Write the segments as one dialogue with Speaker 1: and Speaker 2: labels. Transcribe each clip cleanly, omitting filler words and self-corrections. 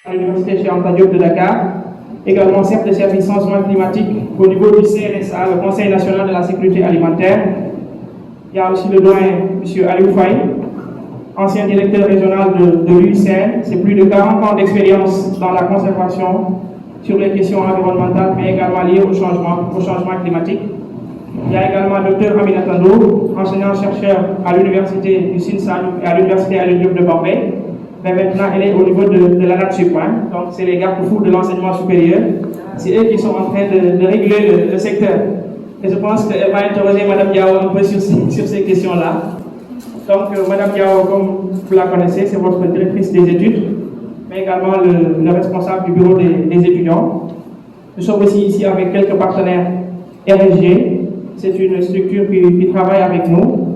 Speaker 1: à l'Université Cheikh Anta Diop de Dakar, également chef de service changement climatique au niveau du CNSA, le Conseil national de la sécurité alimentaire. Il y a aussi le doyen M. Aliou Faye, ancien directeur régional de l'UICN. C'est plus de 40 ans d'expérience dans la conservation sur les questions environnementales, mais également liées au changement climatique. Il y a également le Dr Aminata Ndour, enseignant-chercheur à l'Université du Sine Saloum et à l'Université Alioune Diop de Bombay. Mais maintenant, elle est au niveau de la NATSUP. Donc, c'est les garde-fous de l'enseignement supérieur. C'est eux qui sont en train de réguler le secteur. Et je pense qu'elle va interroger Mme Diao un peu sur ces questions-là. Donc, Mme Diao, comme vous la connaissez, c'est votre directrice des études, mais également le responsable du bureau des étudiants. Nous sommes aussi ici avec quelques partenaires RSG. C'est une structure qui travaille avec nous.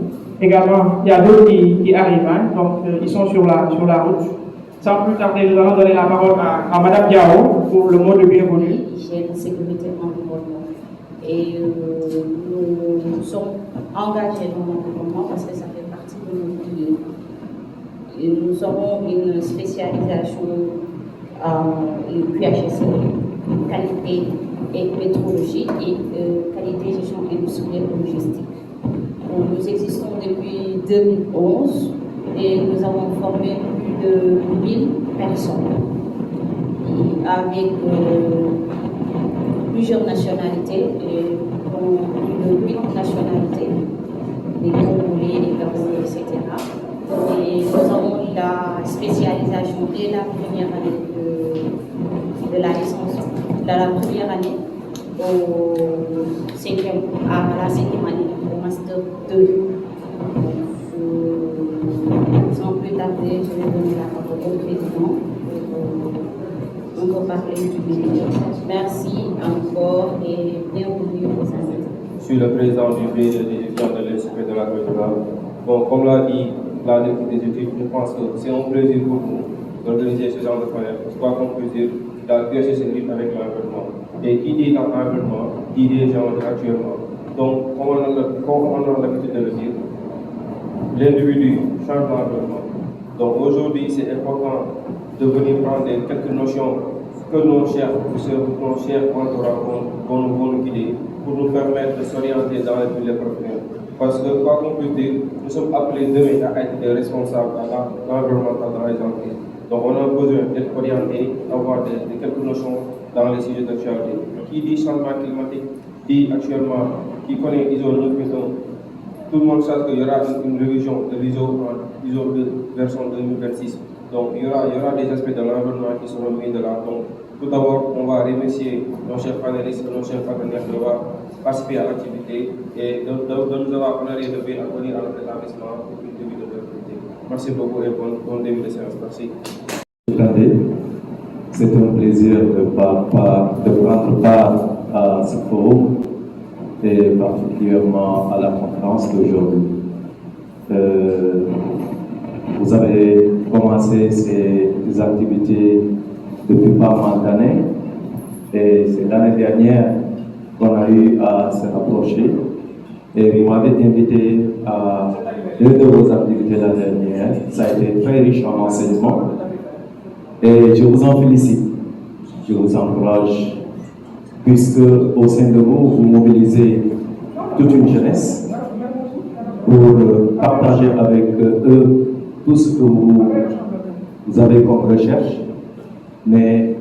Speaker 1: Également, il y a d'autres qui arrivent, donc ils sont sur la route. Sans plus tarder, nous allons donner la parole à Mme Diao pour le mot de bienvenue.
Speaker 2: Hygiène, sécurité, environnement. Et nous sommes engagés dans l'environnement parce que ça fait partie de notre vie. Et nous avons une spécialisation QHSE, qualité et métrologie et qualité, gestion industrielle et logistique. Nous existons depuis 2011 et nous avons formé plus de 1000 personnes avec plusieurs nationalités, dont plus de 8 nationalités, les Congolais, les Gabonais, etc. Et nous avons la spécialisation dès la première année de la licence, de la première année à la cinquième année, au Master 2. Sans plus tarder, je vais donner la parole au président. On va parler du BDE. Merci encore et bienvenue aux invités.
Speaker 3: Je suis le président du BDE des étudiants de l'ESP de la Guadeloupe. Bon, comme l'a dit la directrice des études, je pense que c'est un plaisir pour nous d'organiser ce genre de panel. Quoi qu'on puisse dire, la QHSE rythme avec l'environnement. Et qui dit dans l'environnement, dit des gens actuellement. Donc, comme on a l'habitude de le dire, l'individu change l'environnement. Donc aujourd'hui, c'est important de venir prendre quelques notions que nos chers professeurs, nos chers mentorats vont nous guider pour nous permettre de s'orienter dans les filières professionnelles. Parce que, quoi qu'on puisse dire, nous sommes appelés demain à être des responsables à l'environnemental dans les entreprises. Donc on a besoin d'être orientés, d'avoir quelques notions dans les sujets d'actualité. Qui dit changement climatique, dit actuellement, qui connaît ISO 9001, tout le monde sait qu'il y aura une révision de l'ISO 2 version 2026. Donc il y aura des aspects de l'environnement qui seront mis de là. Donc tout d'abord, on va remercier nos chers panélistes, nos chers partenaires de participer à l'activité et de nous avoir honoré de venir à notre établissement pour une début de l'activité. Merci beaucoup et bon début de séance. Merci.
Speaker 4: C'est un plaisir de prendre part à ce forum et particulièrement à la conférence d'aujourd'hui. Vous avez commencé ces activités depuis pas mal d'années et c'est l'année dernière qu'on a eu à se rapprocher et vous m'avez invité à l'une de vos activités l'année dernière. Ça a été très riche en enseignements et je vous en félicite. Je vous encourage puisque au sein de vous, vous mobilisez toute une jeunesse pour partager avec eux tout ce que vous avez comme recherche, mais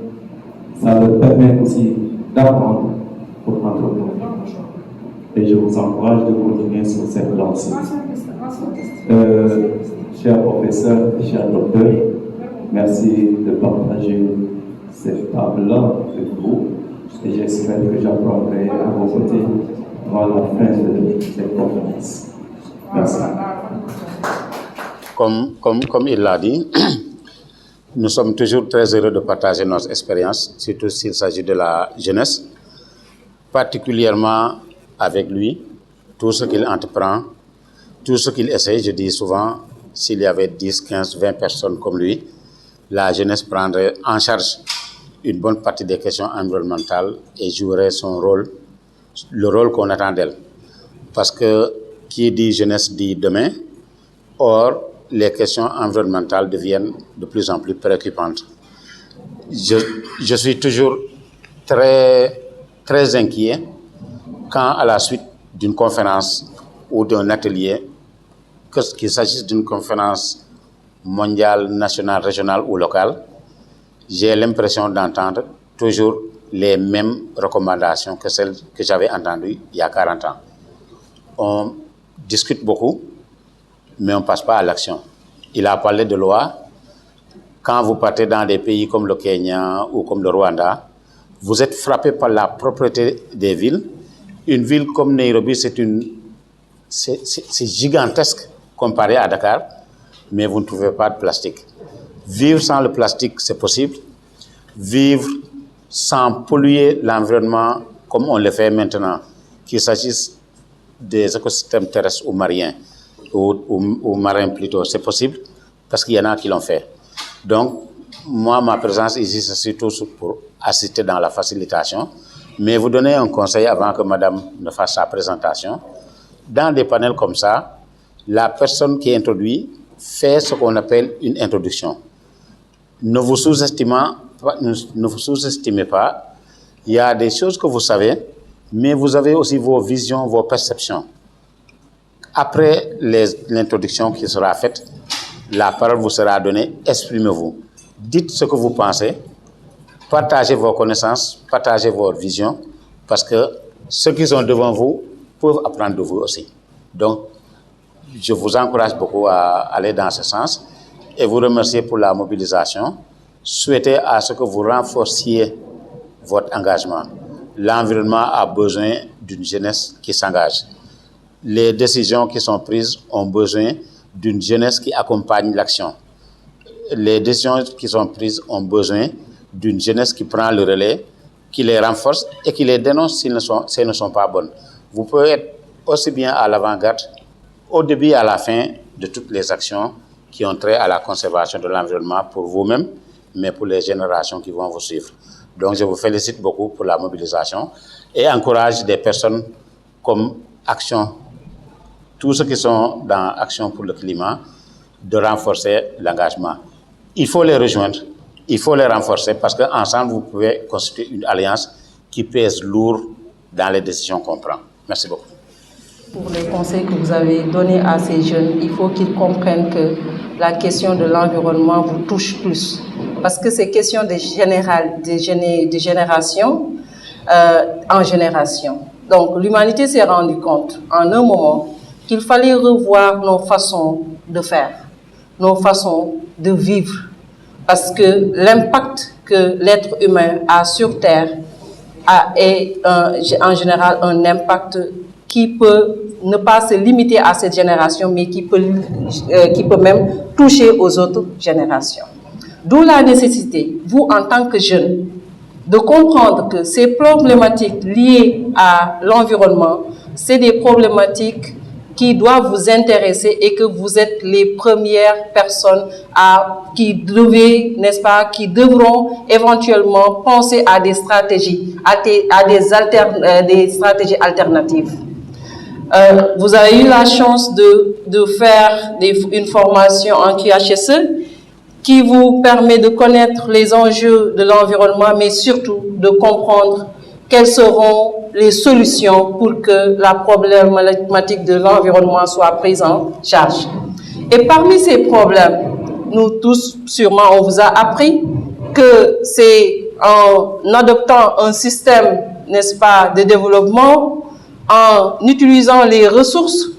Speaker 4: ça leur permet aussi d'apprendre pour entreprendre. Et je vous encourage de continuer sur cette lancée. Chers professeurs, chers docteurs, merci de partager cette table-là avec vous. Et j'espère que j'apprendrai à vos côtés avant la fin de cette conférence. Merci.
Speaker 5: Comme il l'a dit, nous sommes toujours très heureux de partager notre expérience, surtout s'il s'agit de la jeunesse, particulièrement avec lui, tout ce qu'il entreprend, tout ce qu'il essaie. Je dis souvent, s'il y avait 10, 15, 20 personnes comme lui, la jeunesse prendrait en charge une bonne partie des questions environnementales et jouerait son rôle, le rôle qu'on attend d'elle. Parce que qui dit jeunesse dit demain. Or, les questions environnementales deviennent de plus en plus préoccupantes. je suis toujours très, très inquiet quand, à la suite d'une conférence ou d'un atelier, qu'il s'agisse d'une conférence mondiale, nationale, régionale ou locale, j'ai l'impression d'entendre toujours les mêmes recommandations que celles que j'avais entendues il y a 40 ans. On discute beaucoup, mais on ne passe pas à l'action. Il a parlé de loi. Quand vous partez dans des pays comme le Kenya ou comme le Rwanda, vous êtes frappé par la propreté des villes. Une ville comme Nairobi, c'est gigantesque comparé à Dakar, mais vous ne trouvez pas de plastique. Vivre sans le plastique, c'est possible. Vivre sans polluer l'environnement comme on le fait maintenant, qu'il s'agisse des écosystèmes terrestres ou marins, ou marins plutôt, c'est possible, parce qu'il y en a qui l'ont fait. Donc, moi, ma présence ici, c'est surtout pour assister dans la facilitation, mais vous donner un conseil avant que madame ne fasse sa présentation. Dans des panels comme ça, la personne qui introduit fait ce qu'on appelle une introduction. Ne vous sous-estimez pas. Il y a des choses que vous savez, mais vous avez aussi vos visions, vos perceptions. Après l'introduction qui sera faite, la parole vous sera donnée, exprimez-vous. Dites ce que vous pensez, partagez vos connaissances, partagez vos visions, parce que ceux qui sont devant vous peuvent apprendre de vous aussi. Donc, je vous encourage beaucoup à aller dans ce sens et vous remercier pour la mobilisation. Souhaitez à ce que vous renforciez votre engagement. L'environnement a besoin d'une jeunesse qui s'engage. Les décisions qui sont prises ont besoin d'une jeunesse qui accompagne l'action. Les décisions qui sont prises ont besoin d'une jeunesse qui prend le relais, qui les renforce et qui les dénonce si elles ne sont pas bonnes. Vous pouvez être aussi bien à l'avant-garde, au début et à la fin de toutes les actions qui ont trait à la conservation de l'environnement pour vous-même, mais pour les générations qui vont vous suivre. Donc je vous félicite beaucoup pour la mobilisation et encourage des personnes comme Action, tous ceux qui sont dans Action pour le climat, de renforcer l'engagement. Il faut les rejoindre, il faut les renforcer parce qu'ensemble, vous pouvez constituer une alliance qui pèse lourd dans les décisions qu'on prend. Merci beaucoup.
Speaker 6: Pour les conseils que vous avez donnés à ces jeunes, il faut qu'ils comprennent que la question de l'environnement vous touche plus. Parce que c'est question de génération en génération. Donc l'humanité s'est rendue compte en un moment qu'il fallait revoir nos façons de faire, nos façons de vivre. Parce que l'impact que l'être humain a sur Terre est en général un impact qui peut ne pas se limiter à cette génération, mais qui peut même toucher aux autres générations. D'où la nécessité, vous en tant que jeunes, de comprendre que ces problématiques liées à l'environnement, c'est des problématiques qui doivent vous intéresser et que vous êtes les premières personnes qui devront éventuellement penser à des stratégies, des stratégies alternatives. Vous avez eu la chance de faire une formation en QHSE qui vous permet de connaître les enjeux de l'environnement, mais surtout de comprendre quelles seront les solutions pour que la problématique de l'environnement soit prise en charge. Et parmi ces problèmes, nous tous, sûrement, on vous a appris que c'est en adoptant un système, n'est-ce pas, de développement, en utilisant les ressources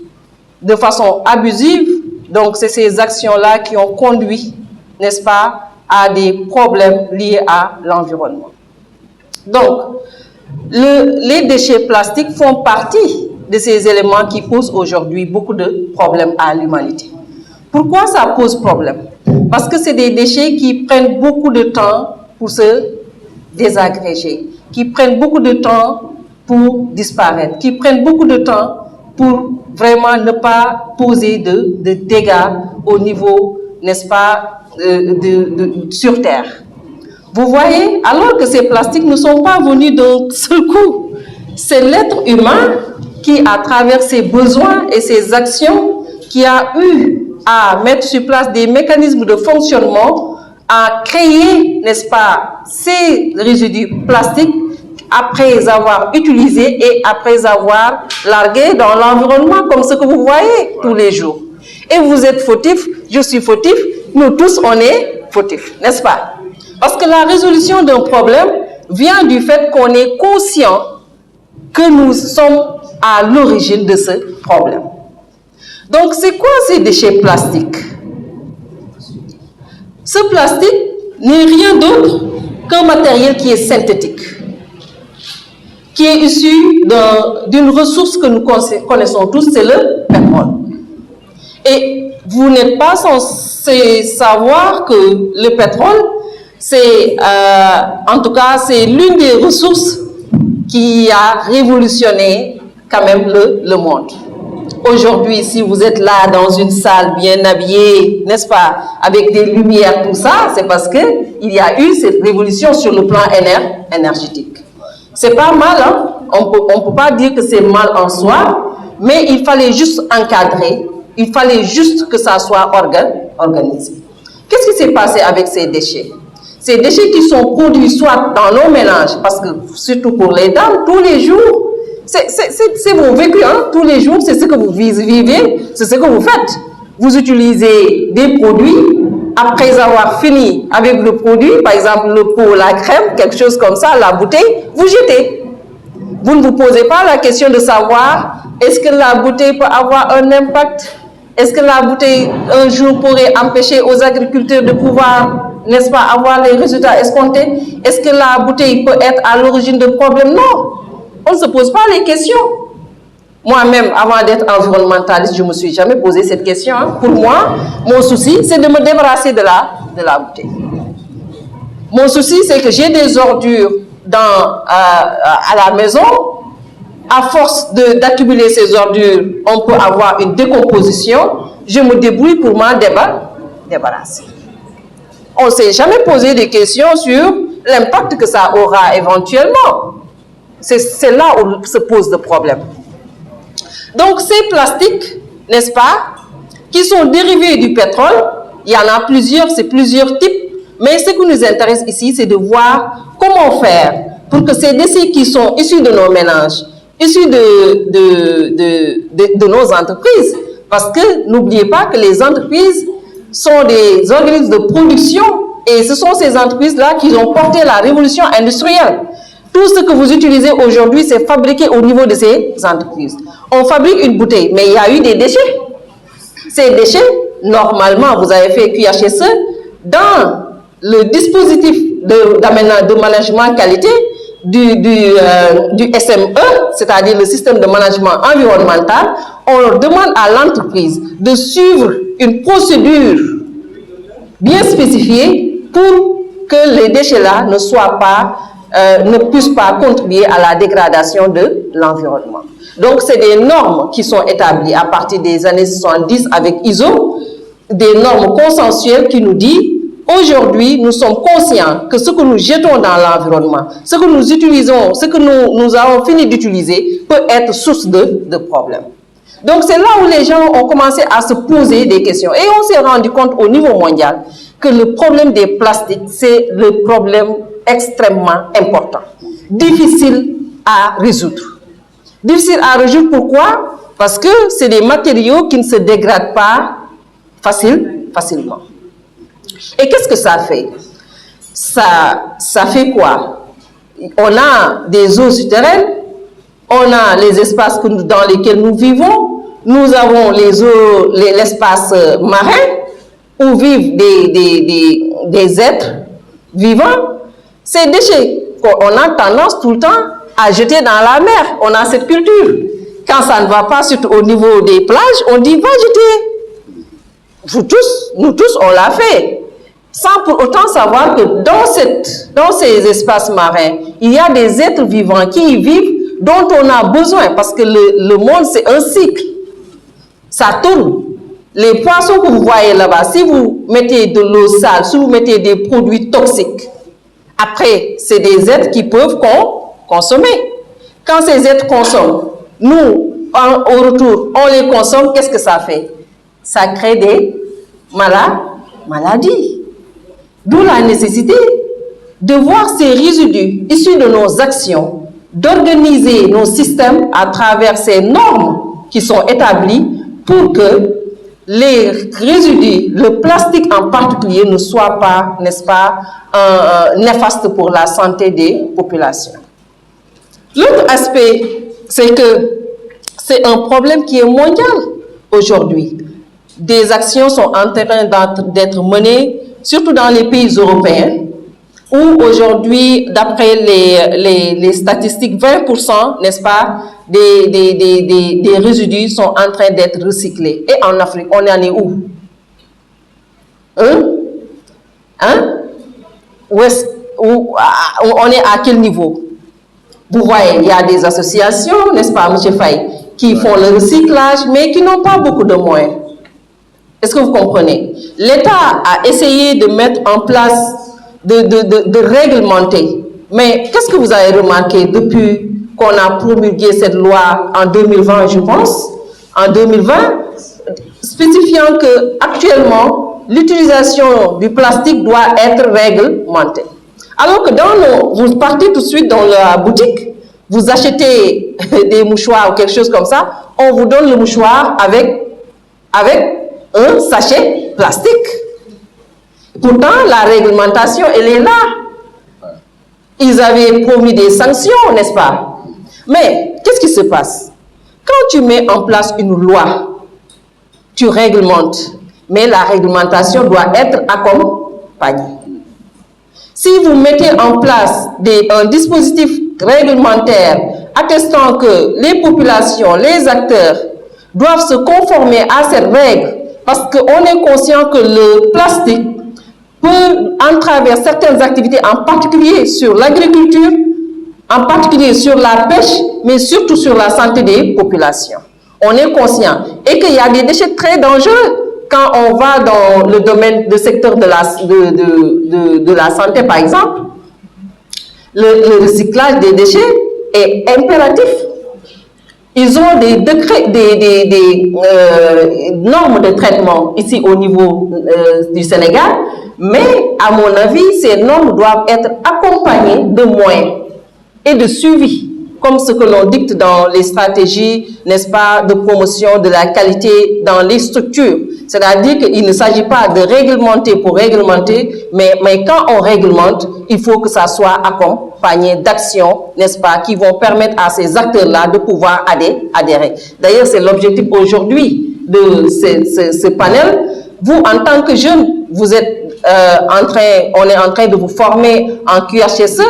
Speaker 6: de façon abusive. Donc, c'est ces actions-là qui ont conduit, n'est-ce pas, à des problèmes liés à l'environnement. Donc, les déchets plastiques font partie de ces éléments qui posent aujourd'hui beaucoup de problèmes à l'humanité. Pourquoi ça pose problème? Parce que c'est des déchets qui prennent beaucoup de temps pour se désagréger, qui prennent beaucoup de temps pour disparaître, qui prennent beaucoup de temps pour vraiment ne pas poser de dégâts au niveau, n'est-ce pas, sur Terre. Vous voyez, alors que ces plastiques ne sont pas venus d'un seul coup. C'est l'être humain qui, à travers ses besoins et ses actions, qui a eu à mettre sur place des mécanismes de fonctionnement, a créé, n'est-ce pas, ces résidus plastiques après avoir utilisé et après avoir largué dans l'environnement, comme ce que vous voyez tous les jours. Et vous êtes fautif, je suis fautif, nous tous on est fautifs, n'est-ce pas? Parce que la résolution d'un problème vient du fait qu'on est conscient que nous sommes à l'origine de ce problème. Donc, c'est quoi ces déchets plastiques? Ce plastique n'est rien d'autre qu'un matériel qui est synthétique, qui est issu d'une ressource que nous connaissons tous, c'est le pétrole. Et vous n'êtes pas censé savoir que le pétrole, c'est, en tout cas, c'est l'une des ressources qui a révolutionné quand même le monde. Aujourd'hui, si vous êtes là dans une salle bien habillée, n'est-ce pas, avec des lumières, tout ça, c'est parce qu'il y a eu cette révolution sur le plan énergétique. C'est pas mal, hein? On peut pas dire que c'est mal en soi, mais il fallait juste encadrer, il fallait juste que ça soit organisé. Qu'est-ce qui s'est passé avec ces déchets? Ces déchets qui sont produits soit dans nos ménages, parce que surtout pour les dames, tous les jours, c'est vos vécu, hein? Tous les jours, c'est ce que vous vivez, c'est ce que vous faites. Vous utilisez des produits, après avoir fini avec le produit, par exemple le pot, la crème, quelque chose comme ça, la bouteille, vous jetez. Vous ne vous posez pas la question de savoir, est-ce que la bouteille peut avoir un impact? Est-ce que la bouteille, un jour, pourrait empêcher aux agriculteurs de pouvoir, n'est-ce pas, avoir les résultats escomptés? Est-ce que la bouteille peut être à l'origine de problèmes? Non. On ne se pose pas les questions. Moi-même, avant d'être environnementaliste, je ne me suis jamais posé cette question. Hein. Pour moi, mon souci, c'est de me débarrasser de la bouteille. Mon souci, c'est que j'ai des ordures à la maison. À force d'accumuler ces ordures, on peut avoir une décomposition. Je me débrouille pour m'en débarrasser. On ne s'est jamais posé des questions sur l'impact que ça aura éventuellement. C'est là où se pose le problème. Donc, ces plastiques, n'est-ce pas, qui sont dérivés du pétrole, il y en a plusieurs, c'est plusieurs types, mais ce qui nous intéresse ici, c'est de voir comment faire pour que ces déchets qui sont issus de nos ménages, issus de nos entreprises, parce que n'oubliez pas que les entreprises sont des organismes de production et ce sont ces entreprises-là qui ont porté la révolution industrielle. Tout ce que vous utilisez aujourd'hui, c'est fabriqué au niveau de ces entreprises. On fabrique une bouteille, mais il y a eu des déchets. Ces déchets, normalement, vous avez fait QHSE, dans le dispositif de management qualité du SME, c'est-à-dire le système de management environnemental, on demande à l'entreprise de suivre une procédure bien spécifiée pour que les déchets-là ne puissent pas contribuer à la dégradation de l'environnement. Donc, c'est des normes qui sont établies à partir des années 70 avec ISO, des normes consensuelles qui nous disent aujourd'hui, nous sommes conscients que ce que nous jetons dans l'environnement, ce que nous utilisons, ce que nous avons fini d'utiliser peut être source de problèmes. Donc, c'est là où les gens ont commencé à se poser des questions. Et on s'est rendu compte au niveau mondial que le problème des plastiques, c'est le problème extrêmement important, difficile à résoudre. Difficile à résoudre, pourquoi? Parce que c'est des matériaux qui ne se dégradent pas facilement. Et qu'est-ce que ça fait? Ça fait quoi? On a des eaux souterraines, on a les espaces dans lesquels nous vivons, nous avons l'espace marin où vivent des êtres vivants. Ces déchets qu'on a tendance tout le temps à jeter dans la mer. On a cette culture. Quand ça ne va pas, surtout au niveau des plages, on dit va jeter. Nous tous, on l'a fait. Sans pour autant savoir que dans ces espaces marins, il y a des êtres vivants qui y vivent, dont on a besoin, parce que le monde, c'est un cycle. Ça tourne. Les poissons que vous voyez là-bas, si vous mettez de l'eau sale, si vous mettez des produits toxiques, après, c'est des êtres qui peuvent consommer. Quand ces êtres consomment, nous, au retour, on les consomme, qu'est-ce que ça fait? Ça crée des maladies. D'où la nécessité de voir ces résidus issus de nos actions, d'organiser nos systèmes à travers ces normes qui sont établies pour que les résidus, le plastique en particulier, ne soient pas, n'est-ce pas, néfastes pour la santé des populations. L'autre aspect, c'est que c'est un problème qui est mondial aujourd'hui. Des actions sont en train d'être menées, surtout dans les pays européens, où aujourd'hui, d'après les statistiques, 20%, n'est-ce pas, des résidus sont en train d'être recyclés. Et en Afrique, on en est où? On est à quel niveau? Vous voyez, il y a des associations, n'est-ce pas, M. Faye, qui font le recyclage, mais qui n'ont pas beaucoup de moyens. Est-ce que vous comprenez? L'État a essayé de mettre en place, de réglementer. Mais qu'est-ce que vous avez remarqué depuis qu'on a promulgué cette loi en 2020, je pense, en 2020, spécifiant que actuellement l'utilisation du plastique doit être réglementée. Alors que vous partez tout de suite dans la boutique, vous achetez des mouchoirs ou quelque chose comme ça, on vous donne le mouchoir avec un sachet plastique. Pourtant, la réglementation, elle est là. Ils avaient promis des sanctions, n'est-ce pas? Mais, qu'est-ce qui se passe? Quand tu mets en place une loi, tu réglementes, mais la réglementation doit être accompagnée. Si vous mettez en place un dispositif réglementaire attestant que les populations, les acteurs doivent se conformer à cette règle, parce qu'on est conscient que le plastique peut entraver certaines activités, en particulier sur l'agriculture, en particulier sur la pêche, mais surtout sur la santé des populations. On est conscient. Et qu'il y a des déchets très dangereux quand on va dans le domaine du secteur de la santé, par exemple. Le recyclage des déchets est impératif. Ils ont des décrets, des normes de traitement ici au niveau du Sénégal, mais à mon avis, ces normes doivent être accompagnées de moyens et de suivi, comme ce que l'on dicte dans les stratégies, n'est-ce pas, de promotion de la qualité dans les structures. C'est-à-dire qu'il ne s'agit pas de réglementer pour réglementer, mais quand on réglemente, il faut que ça soit accompagné d'actions, n'est-ce pas, qui vont permettre à ces acteurs-là de pouvoir adhérer. D'ailleurs, c'est l'objectif aujourd'hui de ce panel. Vous, en tant que jeune, vous êtes on est en train de vous former en QHSE,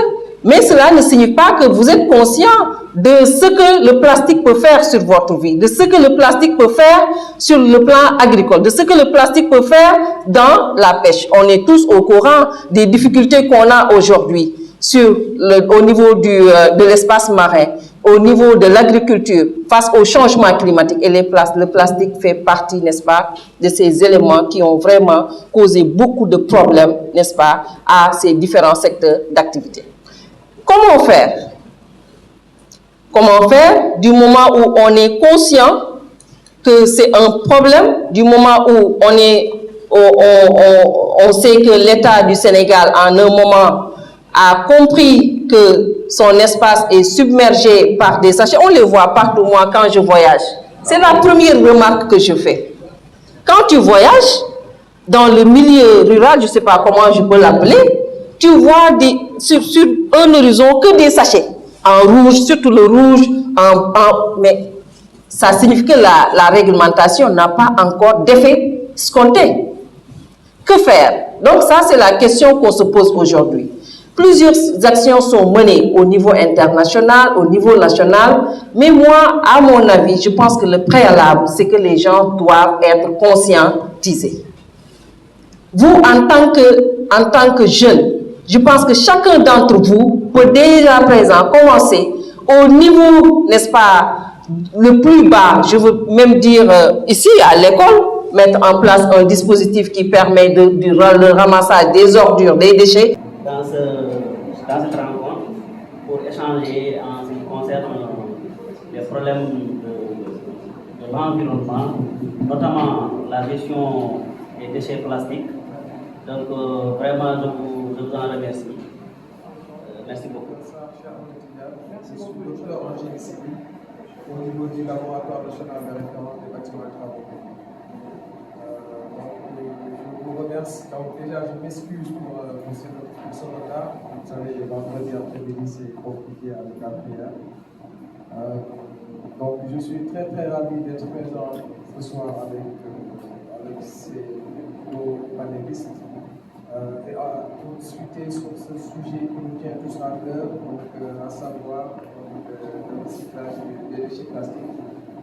Speaker 6: mais cela ne signifie pas que vous êtes conscient de ce que le plastique peut faire sur votre vie, de ce que le plastique peut faire sur le plan agricole, de ce que le plastique peut faire dans la pêche. On est tous au courant des difficultés qu'on a aujourd'hui au niveau de l'espace marin, au niveau de l'agriculture, face au changement climatique. Et le plastique fait partie, n'est-ce pas, de ces éléments qui ont vraiment causé beaucoup de problèmes, n'est-ce pas, à ces différents secteurs d'activité. Comment faire? Comment faire du moment où on est conscient que c'est un problème, du moment où on sait que l'État du Sénégal, en un moment, a compris que son espace est submergé par des sachets. On les voit partout, moi, quand je voyage. C'est la première remarque que je fais. Quand tu voyages dans le milieu rural, je ne sais pas comment je peux l'appeler, tu vois sur un horizon que des sachets, en rouge, surtout le rouge, mais ça signifie que la réglementation n'a pas encore d'effet escompté. Que faire? Donc ça, c'est la question qu'on se pose aujourd'hui. Plusieurs actions sont menées au niveau international, au niveau national, mais moi, à mon avis, je pense que le préalable, c'est que les gens doivent être conscientisés. Vous, en tant que jeunes, je pense que chacun d'entre vous peut déjà à présent commencer au niveau, n'est-ce pas, le plus bas, je veux même dire ici à l'école, mettre en place un dispositif qui permet le ramassage des ordures, des déchets.
Speaker 7: Dans cette rencontre, pour échanger en ce qui concerne les problèmes de l'environnement, notamment la gestion des déchets plastiques. Donc vraiment, je vous en remercie. Merci beaucoup.
Speaker 8: Bonsoir, cher Moutidia. Je suis docteur en génie civil au niveau du laboratoire national de référence des bâtiments et travaux. Je vous remercie. Donc, déjà, je m'excuse pour ce retard. Vous savez, vendredi après-midi, c'est compliqué avec la prière. Donc, je suis très ravi d'être présent ce soir avec nos panélistes et pour discuter sur ce sujet qui nous tient tous à cœur, à savoir le recyclage des déchets plastiques,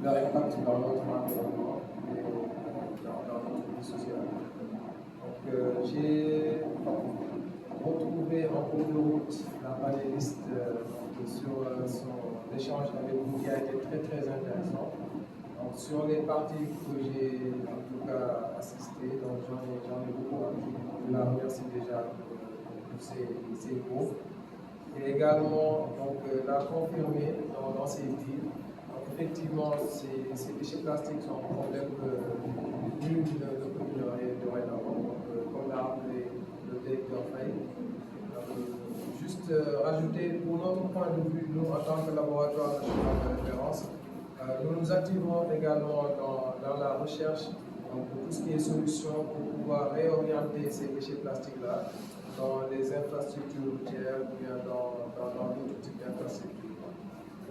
Speaker 8: leur impact dans notre environnement et dans notre vie sociale. Donc, j'ai retrouvé en cours de route la panéliste sur son échange avec vous qui a été très intéressant. Donc, sur les parties que j'ai en tout cas assisté, donc j'en ai beaucoup appris. Je la remercie déjà pour ces mots. Et également donc, la confirmer dans ses dires. Donc, effectivement, ces déchets plastiques sont un problème que nul ne peut ignorer dorénavant, comme l'a rappelé le directeur Faye. Juste rajouter, pour notre point de vue, nous en tant que laboratoire national de référence, nous nous activons également dans la recherche de tout ce qui est solution pour pouvoir réorienter ces déchets plastiques-là dans les infrastructures routières ou bien dans d'autres types d'infrastructures.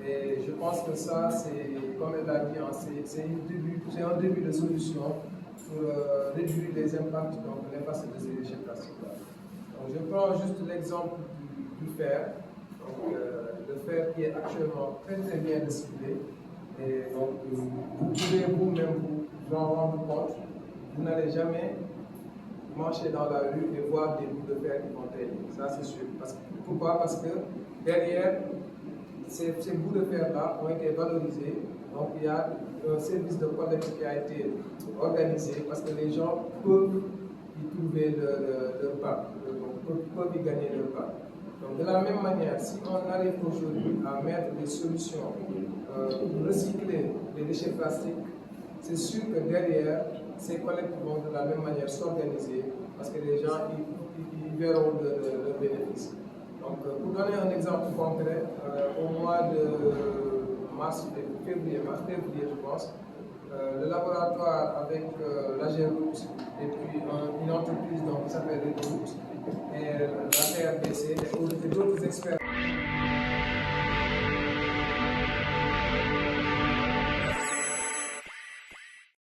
Speaker 8: Et je pense que ça, c'est, comme elle l'a dit, c'est un début de solution pour réduire les impacts de l'impact de ces déchets plastiques-là. Donc, je prends juste l'exemple du fer. Donc, le fer qui est actuellement très bien recyclé. Et donc, vous pouvez vous-même vous en rendre compte. Vous n'allez jamais marcher dans la rue et voir des bouts de fer qui vont traîner. Ça, c'est sûr. Pourquoi? Parce que derrière, ces bouts de fer-là ont été valorisés. Donc, il y a un service de collecte qui a été organisé parce que les gens peuvent y trouver leur part, peuvent y gagner leur part. Donc, de la même manière, si on arrive aujourd'hui à mettre des solutions pour recycler les déchets plastiques, c'est sûr que derrière, ces collectes vont de la même manière s'organiser parce que les gens y verront le bénéfice. Donc, pour donner un exemple concret, au mois de février, je pense, le laboratoire avec la Géroute et puis une entreprise qui s'appelle Redoute et la CRBC et d'autres experts